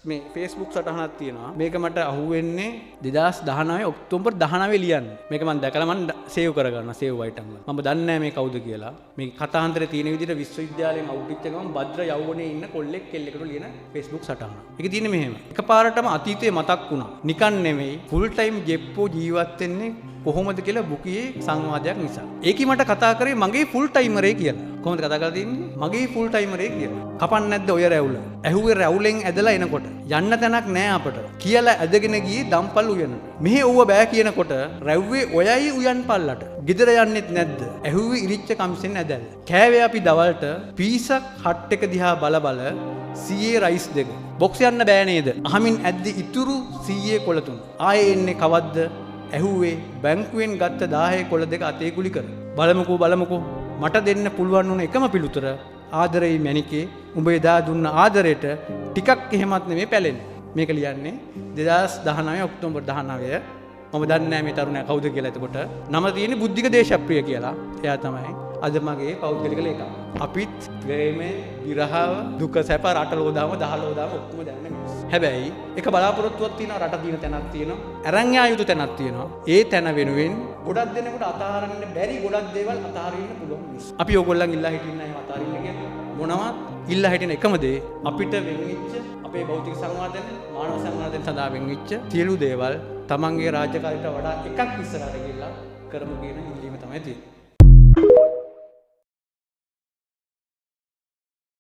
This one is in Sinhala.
මේ Facebook සටහනක් තියෙනවා. මේක මට අහුවෙන්නේ 2019 ඔක්තෝබර් 19 ලියන්නේ. මේක මම දැකලා මම සේව් කරගන්නවා සේව් අයිටම් වල. මම දන්නේ නැහැ මේ කවුද කියලා. මේ කතාන්තරේ තියෙන විදිහට විශ්වවිද්‍යාලයෙන් අවුට්ටිච්ච ගමන් භද්‍ර යවුණේ ඉන්න කොල්ලෙක් කෙල්ලෙකුට ලියන Facebook සටහන. ඒක තියෙන්නේ මෙහෙම. එකපාරටම අතීතේ මතක් වුණා. නිකන් නෙමෙයි ෆුල් ටයිම් ජෙප්පෝ ජීවත් වෙන්නේ කොහොමද කියලා බුකියේ සංවාදයක් නිසා. ඒකි මට කතා කරේ මගේ ෆුල් ටයිමරේ කියලා. කොහොමද කතා කරලා තියෙන්නේ? මගේ ෆුල් ටයිමරේ කියලා. කපන්නේ නැද්ද ඔය රැවුල? ඇහුවේ රැවුලෙන් ඇදලා එනකොට. යන්න තැනක් නෑ අපට. කියලා ඇදගෙන ගියේ දම්පල් උයන. මෙහෙ ඌව බෑ කියනකොට රැව්වේ ඔයයි උයන් පල්ලට. ගෙදර යන්නෙත් නැද්ද? ඇහුවේ ඉරිච්ච කම්සෙන් ඇදලා. කෑවේ අපි දවල්ට පීසක් හට් එක දිහා බල බල CA රයිස් දෙක. බොක්ස් යන්න බෑ නේද? අහමින් ඇද්දි ඉතුරු CA කොළ තුන. ආයේ එන්නේ කවද්ද? ඇහුවේ බැංකුවෙන් ගත්ත 10 කොළ දෙක අතේ කුලි කර. බලමුකෝ මට දෙන්න පුළුවන් වුණ එකම පිළිතුර ආදරෙයි මැනිකේ උඹ එදා දුන්න ආදරයට ටිකක් එහෙමත් නෙමෙයි පැලෙන්නේ. මේක ලියන්නේ 2019 ඔක්තෝබර් 19. මම දන්නේ නැහැ මේ තරුණයා කවුද කියලා. එතකොට නම තියෙන්නේ බුද්ධික දේශප්‍රිය කියලා. එයා තමයි අද මගේ පෞද්ගලික ලේකම්. අපිත් ප්‍රේමේ විරහව දුක සැප රටලෝදාම දහලෝදාම ඔක්කොම දැනන මිනිස්සු. හැබැයි එක බලාපොරොත්තුවක් තියෙනවා රට දින තැනක් තියෙනවා. අරන් යා යුතු තැනක් තියෙනවා. ඒ තැන වෙනුවෙන් ගොඩක් දෙනෙකුට අතහරින්න බැරි ගොඩක් දේවල් අතහරින්න පුළුවන් මිනිස්සු. අපි ඕගොල්ලන් ඉල්ලා හිටින්න අය අතහරින්න කියන්නේ මොනවත් ඉල්ලා හිටින එකම දේ අපිට වෙන්විච්ච අපේ භෞතික සංවාදන මානව සංවාදන සඳහා වෙන්විච්ච සියලු දේවල් තමන්ගේ රාජකාරියට වඩා එකක් ඉස්සරහට ගිහිල්ලා කරමු කියන ඉල්ලීම තමයි තියෙන්නේ.